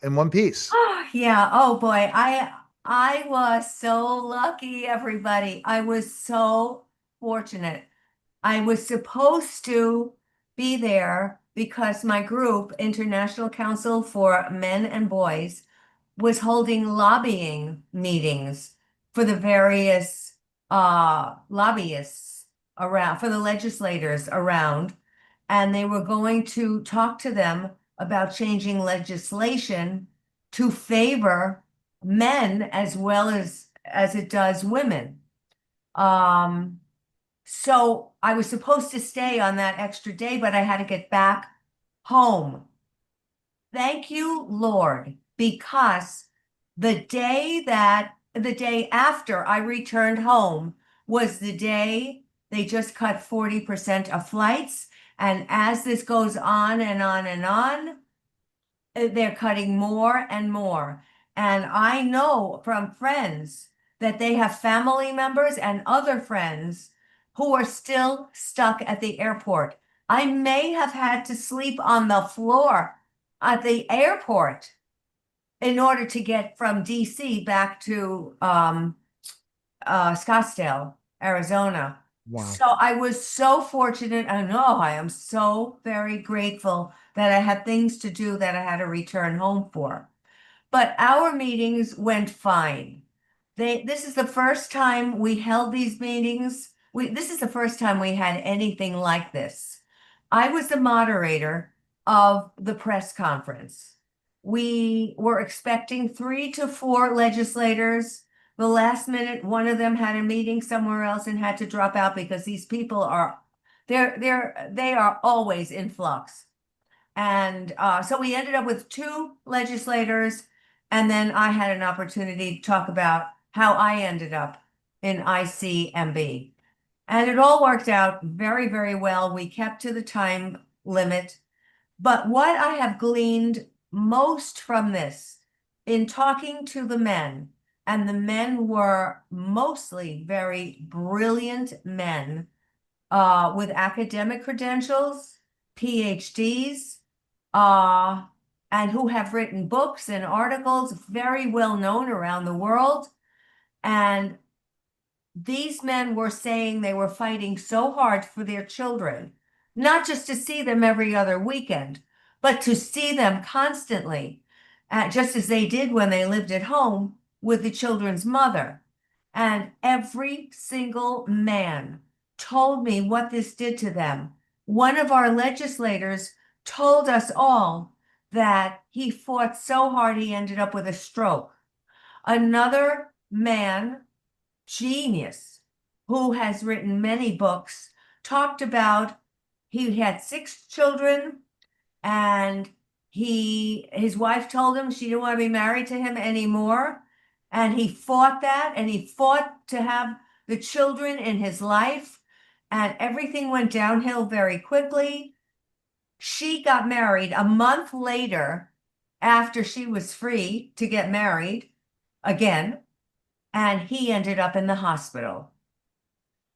in one piece. Oh, yeah. Oh boy. I was so lucky, everybody. I was so fortunate. I was supposed to be there because my group, International Council for Men and Boys, was holding lobbying meetings for the various lobbyists around, for the legislators around, and they were going to talk to them about changing legislation to favor men as well as it does women. Um, so I was supposed to stay on that extra day, but I had to get back home. Thank you, Lord, because the day after I returned home was the day they just cut 40% of flights. And as this goes on and on and on, they're cutting more and more. And I know from friends that they have family members and other friends who are still stuck at the airport. I may have had to sleep on the floor at the airport in order to get from DC back to Scottsdale, Arizona. Wow. So I was so fortunate. I know I am so very grateful that I had things to do that I had to return home for. But our meetings went fine. This is the first time we held these meetings. This is the first time we had anything like this. I was the moderator of the press conference. We were expecting 3 to 4 legislators. The last minute, one of them had a meeting somewhere else and had to drop out because these people are, they are always in flux. And so we ended up with 2 legislators, and then I had an opportunity to talk about how I ended up in ICMB. And it all worked out very, very well. We kept to the time limit. But what I have gleaned most from this in talking to the men, and the men were mostly very brilliant men with academic credentials, PhDs, uh, and who have written books and articles very well known around the world. And these men were saying they were fighting so hard for their children, not just to see them every other weekend, but to see them constantly, just as they did when they lived at home with the children's mother. And every single man told me what this did to them. One of our legislators told us all that he fought so hard he ended up with a stroke. Another man, genius, who has written many books, talked about he had 6 children and his wife told him she didn't want to be married to him anymore. And he fought that and he fought to have the children in his life. And everything went downhill very quickly. She got married a month later after she was free to get married again, and he ended up in the hospital.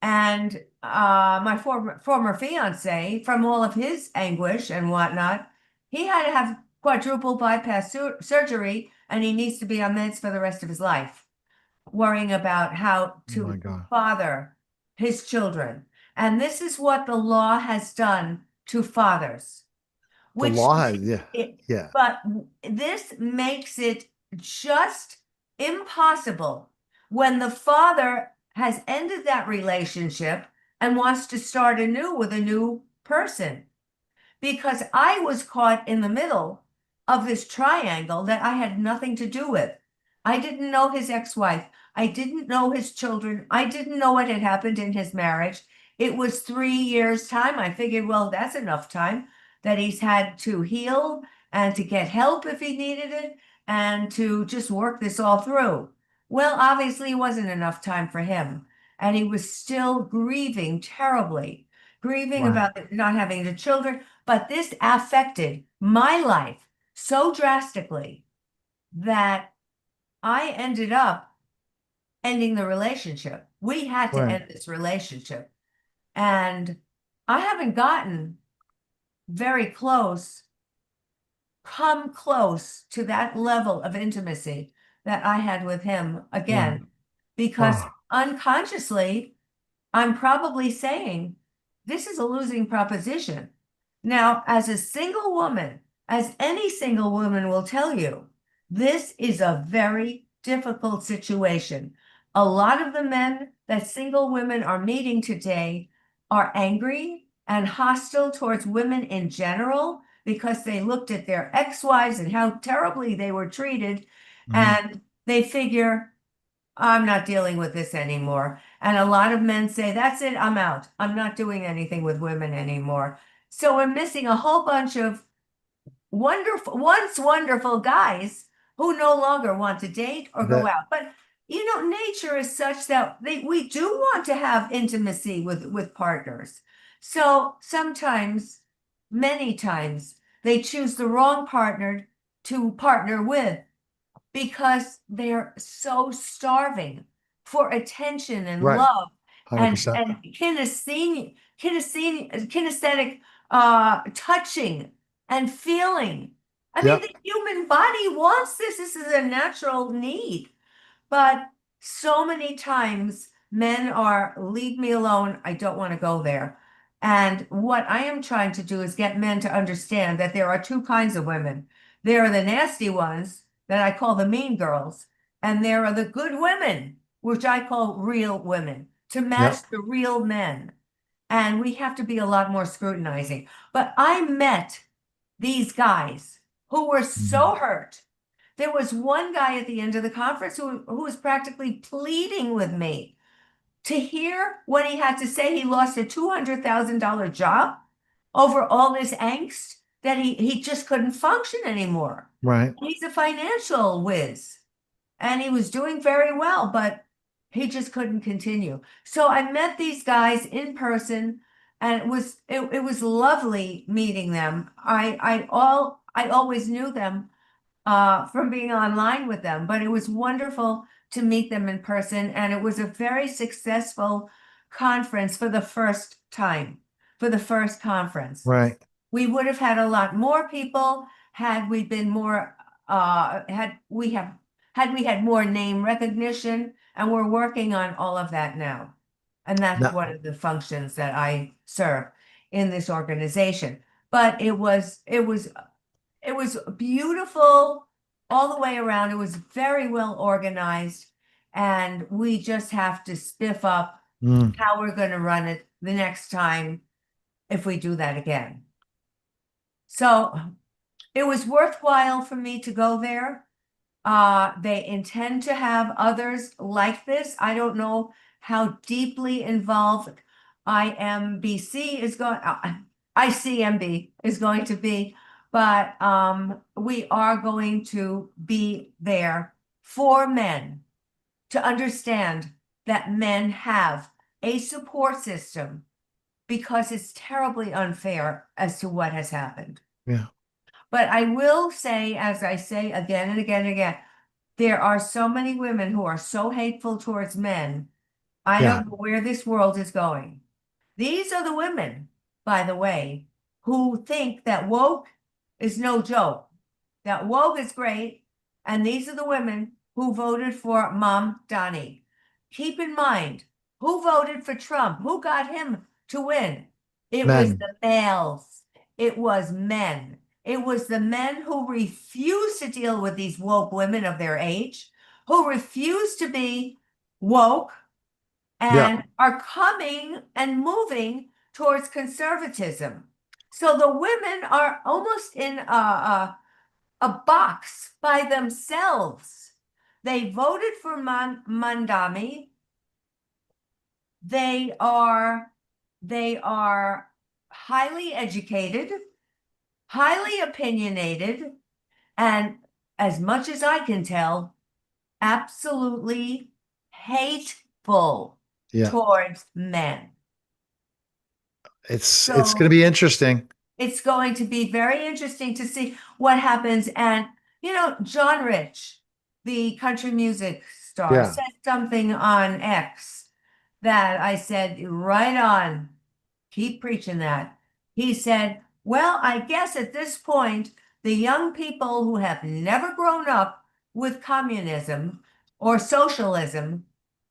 And my former fiance, from all of his anguish and whatnot, he had to have quadruple bypass surgery, and he needs to be on meds for the rest of his life, worrying about how Oh my to God. father his children. And this is what the law has done to fathers, The which law has, yeah, it, yeah, but this makes it just impossible when the father has ended that relationship and wants to start anew with a new person. Because I was caught in the middle of this triangle that I had nothing to do with. I didn't know his ex-wife. I didn't know his children. I didn't know what had happened in his marriage. It was 3 years' time. I figured, well, that's enough time that he's had to heal and to get help if he needed it and to just work this all through. Well, obviously, it wasn't enough time for him. And he was still grieving terribly, grieving right, about not having the children. But this affected my life so drastically that I ended up ending the relationship. We had to right. end this relationship. And I haven't gotten very close come close to that level of intimacy that I had with him Right. again, because Oh, unconsciously, I'm probably saying this is a losing proposition. Now, as a single woman, as any single woman will tell you, this is a very difficult situation. A lot of the men that single women are meeting today are angry and hostile towards women in general because they looked at their ex-wives and how terribly they were treated, mhm. and they figure, I'm not dealing with this anymore. And a lot of men say, that's it, I'm out. I'm not doing anything with women anymore. So we're missing a whole bunch of once wonderful guys who no longer want to date or go That out. But nature is such that we do want to have intimacy with partners. So sometimes, many times, they choose the wrong partner to partner with because they're so starving for attention and right. love and 100%. kinesthetic touching and feeling. I mean, Yep. the human body wants this. This is a natural need. But so many times men are, leave me alone. I don't want to go there. And what I am trying to do is get men to understand that there are two kinds of women. There are the nasty ones that I call the mean girls, and there are the good women, which I call real women, to match Yep. the real men. And we have to be a lot more scrutinizing. But I met these guys who were Mhm. so hurt. There was one guy at the end of the conference who was practically pleading with me to hear what he had to say. He lost a $200,000 job over all this angst that he just couldn't function anymore. Right. He's a financial whiz and he was doing very well, but he just couldn't continue. So I met these guys in person, and it was lovely meeting them. I always knew them from being online with them, but it was wonderful to meet them in person. And it was a very successful conference for the first time, for the first conference. Right. We would have had a lot more people had we been more, had we had more name recognition, and we're working on all of that now. And that's No, one of the functions that I serve in this organization. But it was beautiful all the way around. It was very well organized, and we just have to spiff up mm, how we're going to run it the next time if we do that again. So it was worthwhile for me to go there. They intend to have others like this. I don't know how deeply involved IMBC is going, ICMB is going to be, but we are going to be there for men to understand that men have a support system because it's terribly unfair as to what has happened. yeah. But I will say, as I say again and again and again, there are so many women who are so hateful towards men. I Yeah. don't know where this world is going. These are the women, by the way, who think that woke is no joke, that woke is great. And these are the women who voted for Mom Donnie. Keep in mind, who voted for Trump? Who got him to win? It was Men. the males. It was men. It was the men who refused to deal with these woke women of their age, who refused to be woke Yeah. and are coming and moving towards conservatism. So the women are almost in a box by themselves. They voted for Mandami. They are highly educated, highly opinionated, and as much as I can tell, absolutely hateful Yeah. towards men. It's going to So be interesting. it's going to be very interesting to see what happens. And, John Rich, the country music star, Yeah. said something on X that I said, right on, keep preaching that. He said, well, I guess at this point, the young people who have never grown up with communism or socialism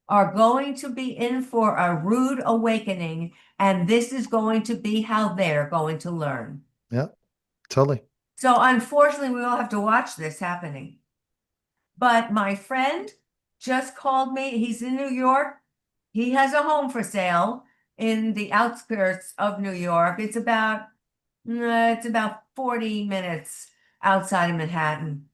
are going to be in for a rude awakening, and this is going to be how they're going to learn. Yeah, totally. So unfortunately, we all have to watch this happening. But my friend just called me. He's in New York. He has a home for sale in the outskirts of New York. It's about 40 minutes outside of Manhattan.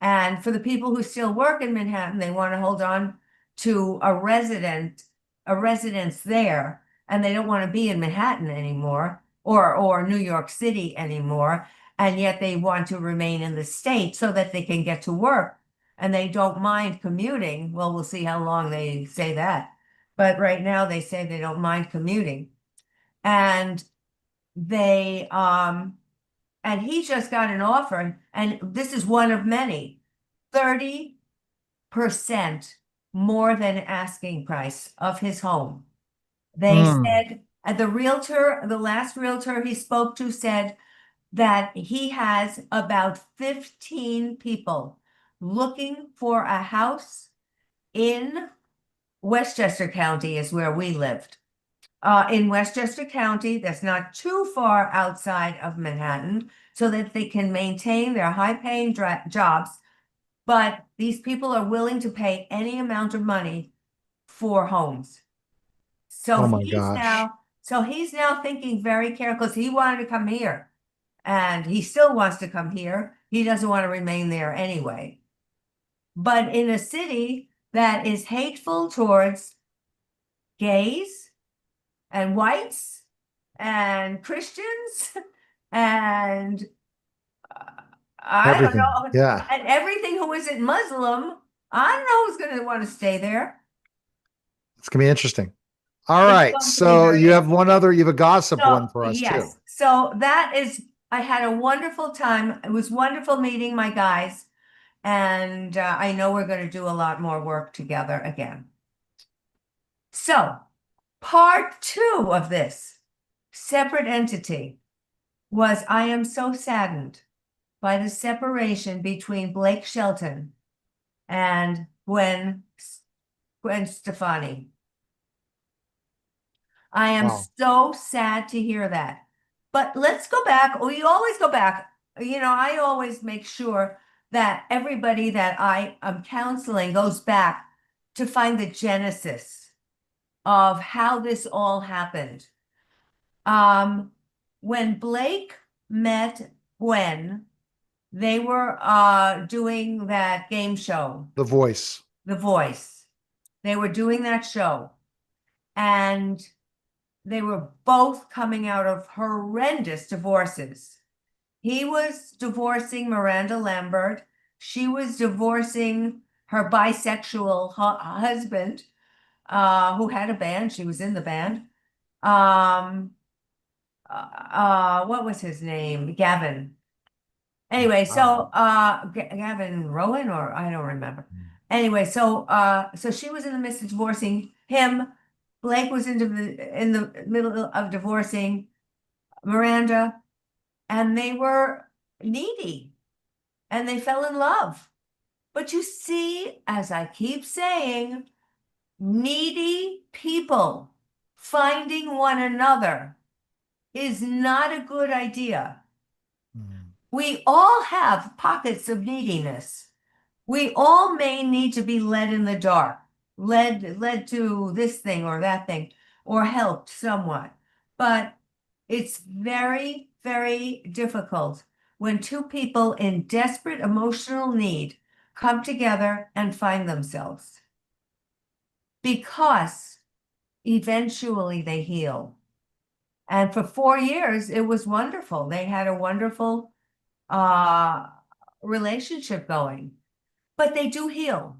And for the people who still work in Manhattan, they want to hold on to a residence there, and they don't want to be in Manhattan anymore or New York City anymore. And yet they want to remain in the state so that they can get to work and they don't mind commuting. Well, we'll see how long they say that. But right now they say they don't mind commuting. And they and he just got an offer, and this is one of many, 30% more than asking price of his home. They said, the last realtor he spoke to said that he has about 15 people looking for a house in Westchester County is where we lived. In Westchester County, that's not too far outside of Manhattan, so that they can maintain their high-paying jobs. But these people are willing to pay any amount of money for homes. Oh So my gosh. he's now thinking very careful because he wanted to come here, and he still wants to come here. He doesn't want to remain there anyway. But in a city that is hateful towards gays and whites and Christians and I don't Everything. know, Yeah. and everything who isn't Muslim, I don't know who's going to want to stay there. It's gonna be interesting. All It's right. going to be So very you have a gossip so one for us too. yes. So that is, I had a wonderful time. It was wonderful meeting my guys, and I know we're going to do a lot more work together again. So part two of this separate entity was I am so saddened by the separation between Blake Shelton and Gwen Stefani. I am Wow. so sad to hear that. But let's go back. We always go back. I always make sure that everybody that I am counseling goes back to find the genesis of how this all happened. When Blake met Gwen, they were doing that game show, The Voice. The Voice. They were doing that show, and they were both coming out of horrendous divorces. He was divorcing Miranda Lambert. She was divorcing her bisexual husband, who had a band. She was in the band. Um, what was his name? Gavin. Anyway, so Wow. Gavin Rowan, or I don't remember. Anyway, so she was in the midst of divorcing him. Blake was in the middle of divorcing Miranda, and they were needy and they fell in love. But you see, as I keep saying, needy people finding one another is not a good idea. Mm. We all have pockets of neediness. We all may need to be led in the dark, led to this thing or that thing, or helped somewhat. But it's very, very difficult when two people in desperate emotional need come together and find themselves, because eventually they heal. And for 4 years, it was wonderful. They had a wonderful uh, relationship going, but they do heal.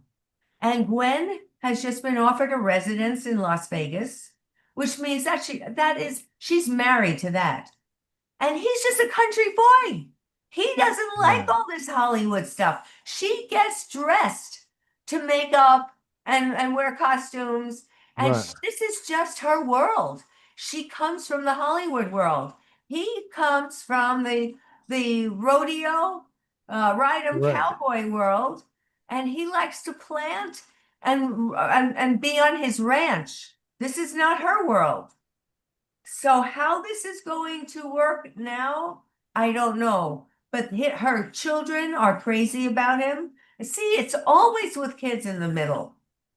And Gwen has just been offered a residence in Las Vegas, which means that she's married to that. And he's just a country boy. He doesn't like Right. all this Hollywood stuff. She gets dressed to make up and wear costumes. And Right. this is just her world. She comes from the Hollywood world. He comes from the the rodeo, ride 'em Right. cowboy world, and he likes to plant and be on his ranch. This is not her world. So how this is going to work now, I don't know. But her children are crazy about him. See, it's always with kids in the middle.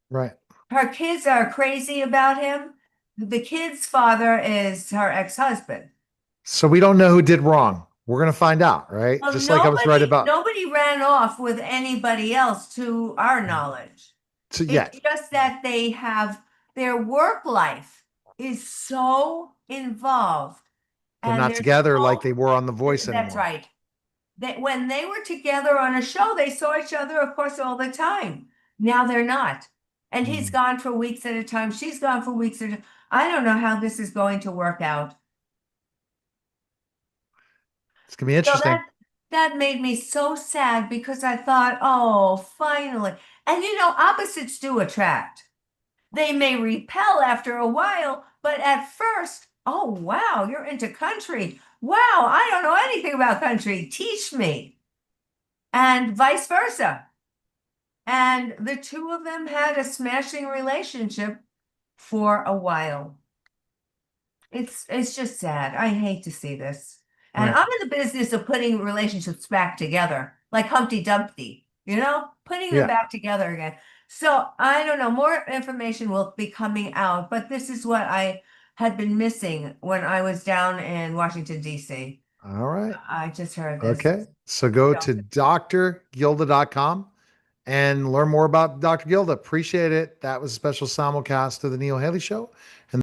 Right. Her kids are crazy about him. The kid's father is her ex-husband. So we don't know who did wrong. We're going to find out, right? Well, Just like I was right about. nobody ran off with anybody else to our knowledge. So It's yet just that they have their work life is so involved they're and not they're together like so, they were on The Voice that's anymore. right. That when they were together on a show, they saw each other, of course, all the time. Now they're not. And he's Mm. gone for weeks at a time. She's gone for weeks at a time. I don't know how this is going to work out. It's going to be So interesting. that made me so sad because I thought, oh, finally. And opposites do attract. They may repel after a while, but at first, oh, wow, you're into country. Wow, I don't know anything about country. Teach me. And vice versa. And the two of them had a smashing relationship for a while. It's just sad. I hate to see this. And Right. I'm in the business of putting relationships back together, like Humpty Dumpty, putting them Yeah. back together again. So I don't know, more information will be coming out, but this is what I had been missing when I was down in Washington, D.C. All right. I just heard this. Okay. So go So, to drgilda.com and learn more about Dr. Gilda. Appreciate it. That was a special simulcast of the Neil Haley Show.